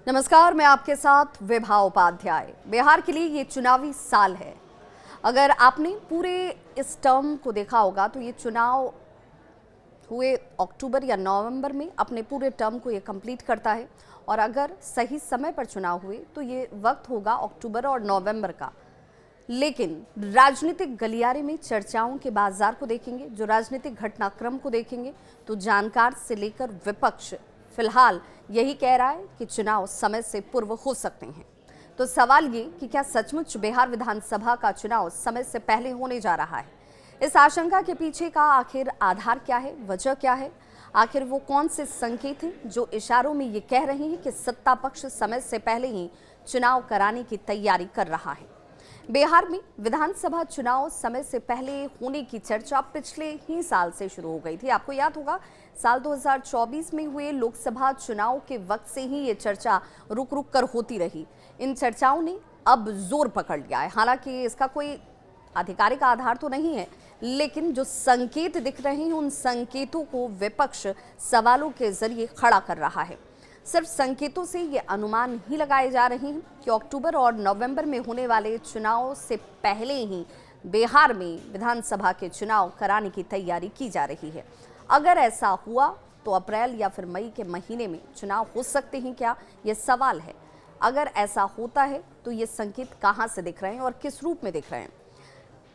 नमस्कार, मैं आपके साथ विभा उपाध्याय। बिहार के लिए ये चुनावी साल है। अगर आपने पूरे इस टर्म को देखा होगा तो ये चुनाव हुए अक्टूबर या नवंबर में अपने पूरे टर्म को ये कंप्लीट करता है, और अगर सही समय पर चुनाव हुए तो ये वक्त होगा अक्टूबर और नवंबर का। लेकिन राजनीतिक गलियारे में चर्चाओं के बाजार को देखेंगे, जो राजनीतिक घटनाक्रम को देखेंगे, तो जानकार से लेकर विपक्ष फिलहाल यही कह रहा है कि चुनाव समय से पूर्व हो सकते हैं। तो सवाल ये कि क्या सचमुच बिहार विधानसभा का चुनाव समय से पहले होने जा रहा है? इस आशंका के पीछे का आखिर आधार क्या है, वजह क्या है? आखिर वो कौन से संकेत हैं जो इशारों में ये कह रहे हैं कि सत्ता पक्ष समय से पहले ही चुनाव कराने की तैयारी कर रहा है? बिहार में विधानसभा चुनाव समय से पहले होने की चर्चा पिछले ही साल से शुरू हो गई थी। आपको याद होगा, साल 2024 में हुए लोकसभा चुनाव के वक्त से ही ये चर्चा रुक रुक कर होती रही। इन चर्चाओं ने अब जोर पकड़ लिया है। हालांकि इसका कोई आधिकारिक आधार तो नहीं है, लेकिन जो संकेत दिख रहे हैं उन संकेतों को विपक्ष सवालों के जरिए खड़ा कर रहा है। सिर्फ संकेतों से ये अनुमान ही लगाए जा रहे हैं कि अक्टूबर और नवंबर में होने वाले चुनाव से पहले ही बिहार में विधानसभा के चुनाव कराने की तैयारी की जा रही है। अगर ऐसा हुआ तो अप्रैल या फिर मई के महीने में चुनाव हो सकते हैं क्या, ये सवाल है। अगर ऐसा होता है तो ये संकेत कहाँ से दिख रहे हैं और किस रूप में दिख रहे हैं?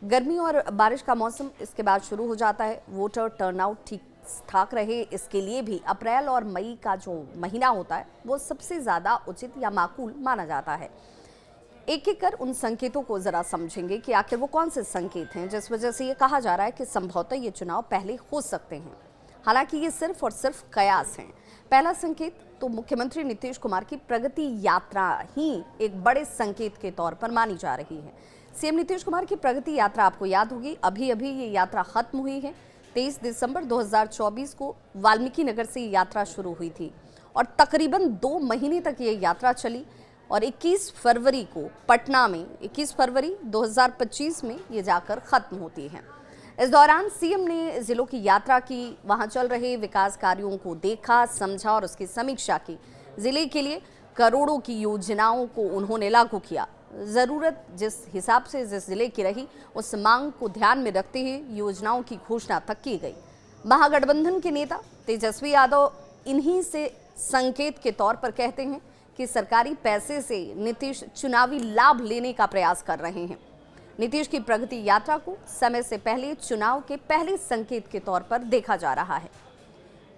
गर्मी और बारिश का मौसम इसके बाद शुरू हो जाता है। वोटर टर्नआउट ठीक ठाक रहे, इसके लिए भी अप्रैल और मई का जो महीना होता है वो सबसे ज़्यादा उचित या माकूल माना जाता है। एक एक कर उन संकेतों को ज़रा समझेंगे कि आखिर वो कौन से संकेत हैं जिस वजह से ये कहा जा रहा है कि संभवतः ये चुनाव पहले हो सकते हैं। हालांकि ये सिर्फ और सिर्फ कयास हैं। पहला संकेत तो मुख्यमंत्री नीतीश कुमार की प्रगति यात्रा ही एक बड़े संकेत के तौर पर मानी जा रही है। सीएम नीतीश कुमार की प्रगति यात्रा आपको याद होगी, अभी अभी ये यात्रा खत्म हुई है। 23 दिसंबर 2024 को वाल्मीकि नगर से ये यात्रा शुरू हुई थी और तकरीबन 2 महीने तक ये यात्रा चली, और 21 फरवरी को पटना में 21 फरवरी 2025 में ये जाकर खत्म होती है। इस दौरान सीएम ने जिलों की यात्रा की, वहां चल रहे विकास कार्यों को देखा, समझा और उसकी समीक्षा की। जिले के लिए करोड़ों की योजनाओं को उन्होंने लागू किया। ज़रूरत जिस हिसाब से जिस जिले की रही, उस मांग को ध्यान में रखते हुए योजनाओं की घोषणा तक की गई। महागठबंधन के नेता तेजस्वी यादव इन्हीं से संकेत के तौर पर कहते हैं कि सरकारी पैसे से नीतीश चुनावी लाभ लेने का प्रयास कर रहे हैं। नीतीश की प्रगति यात्रा को समय से पहले चुनाव के पहले संकेत के तौर पर देखा जा रहा है।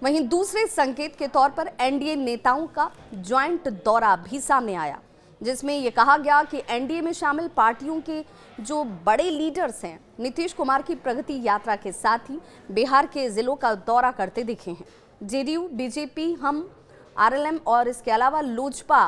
वहीं दूसरे संकेत के तौर पर एनडीए नेताओं का ज्वाइंट दौरा भी सामने आया, जिसमें यह कहा गया कि एनडीए में शामिल पार्टियों के जो बड़े लीडर्स हैं, नीतीश कुमार की प्रगति यात्रा के साथ ही बिहार के जिलों का दौरा करते दिखे हैं। जेडीयू, बीजेपी, हम, आरएलएम और इसके अलावा लोजपा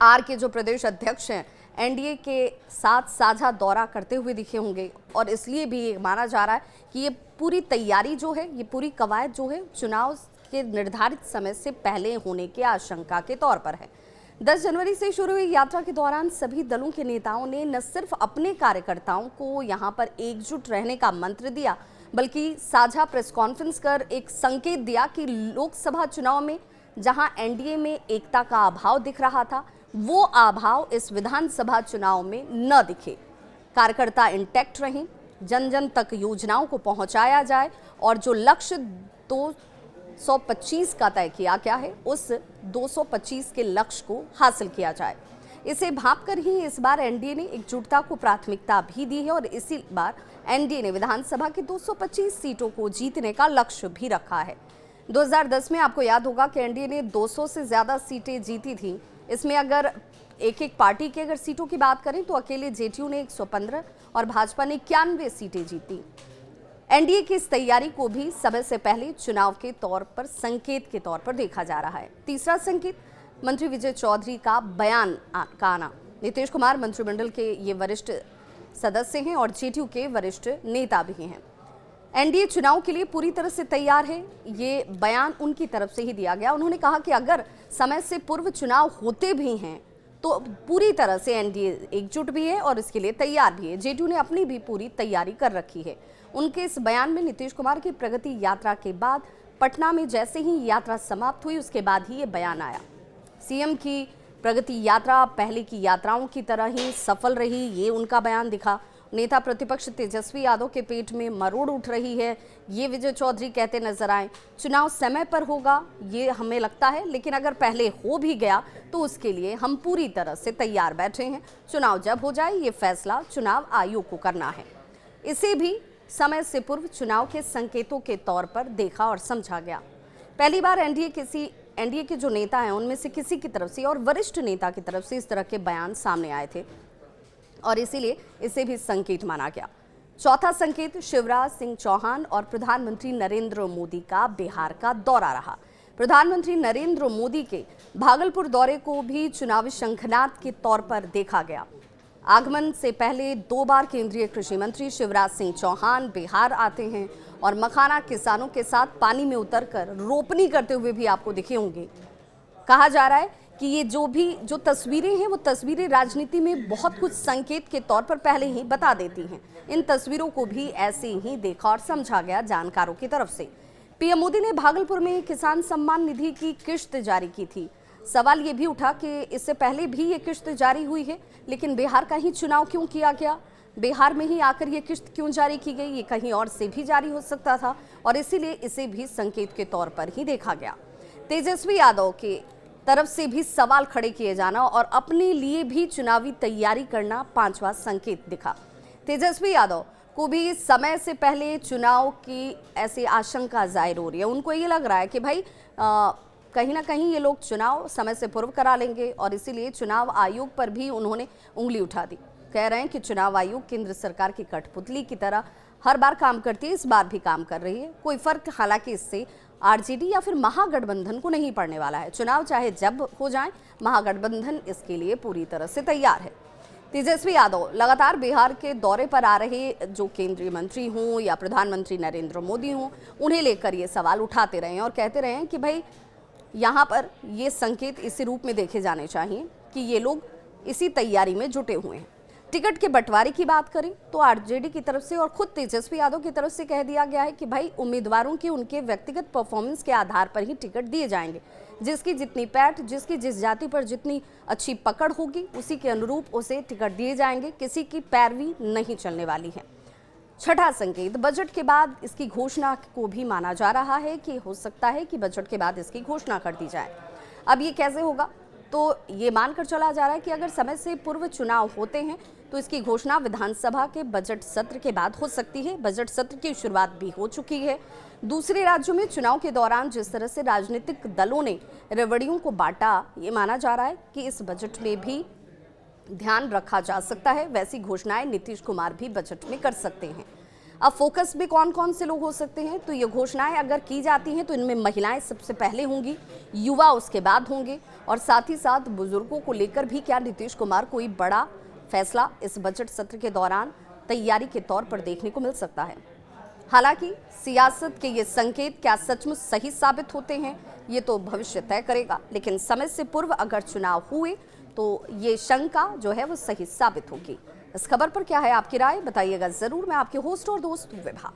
आर के जो प्रदेश अध्यक्ष हैं, एनडीए के साथ साझा दौरा करते हुए दिखे होंगे, और इसलिए भी ये माना जा रहा है कि ये पूरी तैयारी जो है, ये पूरी कवायद जो है चुनाव के निर्धारित समय से पहले होने की आशंका के तौर पर है। 10 जनवरी से शुरू हुई यात्रा के दौरान सभी दलों के नेताओं ने न सिर्फ अपने कार्यकर्ताओं को यहां पर एकजुट रहने का मंत्र दिया, बल्कि साझा प्रेस कॉन्फ्रेंस कर एक संकेत दिया कि लोकसभा चुनाव में जहां एनडीए में एकता का अभाव दिख रहा था, वो अभाव इस विधानसभा चुनाव में न दिखे। कार्यकर्ता इंटैक्ट रहें, जन जन तक योजनाओं को पहुंचाया जाए, और जो लक्ष्य 225 का तय किया गया है, उस 225 के लक्ष्य को हासिल किया जाए। इसे भांपकर ही इस बार एनडीए ने एकजुटता को प्राथमिकता भी दी है, और इसी बार एनडीए ने विधानसभा की 225 सीटों को जीतने का लक्ष्य भी रखा है। 2010 में आपको याद होगा कि एनडीए ने 200 से ज्यादा सीटें जीती थी। इसमें अगर एक एक पार्टी की अगर सीटों की बात करें तो अकेले जेडीयू ने 115 और भाजपा ने 91 सीटें जीती। एनडीए की इस तैयारी को भी समय से पहले चुनाव के तौर पर संकेत के तौर पर देखा जा रहा है। तीसरा संकेत मंत्री विजय चौधरी का बयान का आना। नीतीश कुमार मंत्रिमंडल के ये वरिष्ठ सदस्य हैं और जेडीयू के वरिष्ठ नेता भी हैं। एनडीए चुनाव के लिए पूरी तरह से तैयार है, ये बयान उनकी तरफ से ही दिया गया। उन्होंने कहा कि अगर समय से पूर्व चुनाव होते भी हैं तो पूरी तरह से एनडीए एकजुट भी है और इसके लिए तैयार भी है। जेडीयू ने अपनी भी पूरी तैयारी कर रखी है। उनके इस बयान में नीतीश कुमार की प्रगति यात्रा के बाद पटना में जैसे ही यात्रा समाप्त हुई, उसके बाद ही ये बयान आया। सीएम की प्रगति यात्रा पहले की यात्राओं की तरह ही सफल रही, ये उनका बयान दिखा। नेता प्रतिपक्ष तेजस्वी यादव के पेट में मरोड़ उठ रही है, ये विजय चौधरी कहते नजर आए। चुनाव समय पर होगा ये हमें लगता है, लेकिन अगर पहले हो भी गया तो उसके लिए हम पूरी तरह से तैयार बैठे हैं। चुनाव जब हो जाए ये फैसला चुनाव आयोग को करना है। इसे भी समय से पूर्व चुनाव के संकेतों के तौर पर देखा और समझा गया। पहली बार एनडीए के जो नेता हैं उनमें से किसी की तरफ से और वरिष्ठ नेता की तरफ से इस तरह के बयान सामने आए थे और इसीलिए इसे भी संकेत माना गया। चौथा संकेत शिवराज सिंह चौहान और प्रधानमंत्री नरेंद्र मोदी का बिहार का दौरा रहा। प्रधानमंत्री नरेंद्र मोदी के भागलपुर दौरे को भी चुनावी शंखनाद के तौर पर देखा गया। आगमन से पहले 2 बार केंद्रीय कृषि मंत्री शिवराज सिंह चौहान बिहार आते हैं और मखाना किसानों के साथ पानी में उतरकर रोपनी करते हुए भी आपको दिखे होंगे। कहा जा रहा है कि ये जो तस्वीरें हैं वो तस्वीरें राजनीति में बहुत कुछ संकेत के तौर पर पहले ही बता देती हैं। इन तस्वीरों को भी ऐसे ही देखा और समझा गया जानकारों की तरफ से। पीएम मोदी ने भागलपुर में किसान सम्मान निधि की किश्त जारी की थी। सवाल ये भी उठा कि इससे पहले भी ये किश्त जारी हुई है, लेकिन बिहार का ही चुनाव क्यों किया गया, बिहार में ही आकर ये किश्त क्यों जारी की गई, ये कहीं और से भी जारी हो सकता था और इसीलिए इसे भी संकेत के तौर पर ही देखा गया। तेजस्वी यादव के तरफ से भी सवाल खड़े किए जाना और अपने लिए भी चुनावी तैयारी करना 5वां संकेत दिखा। तेजस्वी यादव को भी समय से पहले चुनाव की ऐसी आशंका जाहिर हो रही है। उनको ये लग रहा है कि भाई कहीं ना कहीं ये लोग चुनाव समय से पूर्व करा लेंगे और इसीलिए चुनाव आयोग पर भी उन्होंने उंगली उठा दी। कह रहे हैं कि चुनाव आयोग केंद्र सरकार की कठपुतली की तरह हर बार काम करती है, इस बार भी काम कर रही है। कोई फर्क हालांकि इससे आरजेडी या फिर महागठबंधन को नहीं पड़ने वाला है। चुनाव चाहे जब हो जाए, महागठबंधन इसके लिए पूरी तरह से तैयार है। तेजस्वी यादव लगातार बिहार के दौरे पर आ रहे जो केंद्रीय मंत्री हों या प्रधानमंत्री नरेंद्र मोदी हों, उन्हें लेकर ये सवाल उठाते रहे और कहते रहे कि भाई यहाँ पर ये संकेत इसी रूप में देखे जाने चाहिए कि ये लोग इसी तैयारी में जुटे हुए हैं। टिकट के बंटवारे की बात करें तो आरजेडी की तरफ से और खुद तेजस्वी यादव की तरफ से कह दिया गया है कि भाई उम्मीदवारों के उनके व्यक्तिगत परफॉर्मेंस के आधार पर ही टिकट दिए जाएंगे। जिसकी जितनी पैठ, जिसकी जिस जाति पर जितनी अच्छी पकड़ होगी उसी के अनुरूप उसे टिकट दिए जाएंगे। किसी की पैरवी नहीं चलने वाली है। छठा संकेत बजट के बाद इसकी घोषणा को भी माना जा रहा है कि हो सकता है कि बजट के बाद इसकी घोषणा कर दी जाए। अब ये कैसे होगा, तो ये मानकर चला जा रहा है कि अगर समय से पूर्व चुनाव होते हैं तो इसकी घोषणा विधानसभा के बजट सत्र के बाद हो सकती है। बजट सत्र की शुरुआत भी हो चुकी है। दूसरे राज्यों में चुनाव के दौरान जिस तरह से राजनीतिक दलों ने रेवड़ियों को बांटा, ये माना जा रहा है कि इस बजट में भी ध्यान रखा जा सकता है। वैसी घोषणाएं नीतीश कुमार भी बजट में कर सकते हैं। अब फोकस में कौन कौन से लोग हो सकते हैं, तो ये घोषणाएं अगर की जाती हैं तो इनमें महिलाएं सबसे पहले होंगी, युवा उसके बाद होंगे और साथ ही साथ बुजुर्गों को लेकर भी क्या नीतीश कुमार कोई बड़ा फैसला इस बजट सत्र के दौरान तैयारी के तौर पर देखने को मिल सकता है। हालांकि सियासत के ये संकेत क्या सचमुच सही साबित होते हैं, ये तो भविष्य तय करेगा, लेकिन समय से पूर्व अगर चुनाव हुए तो ये शंका जो है वो सही साबित होगी। इस खबर पर क्या है आपकी राय, बताइएगा जरूर। मैं आपके होस्ट और दोस्त विभा।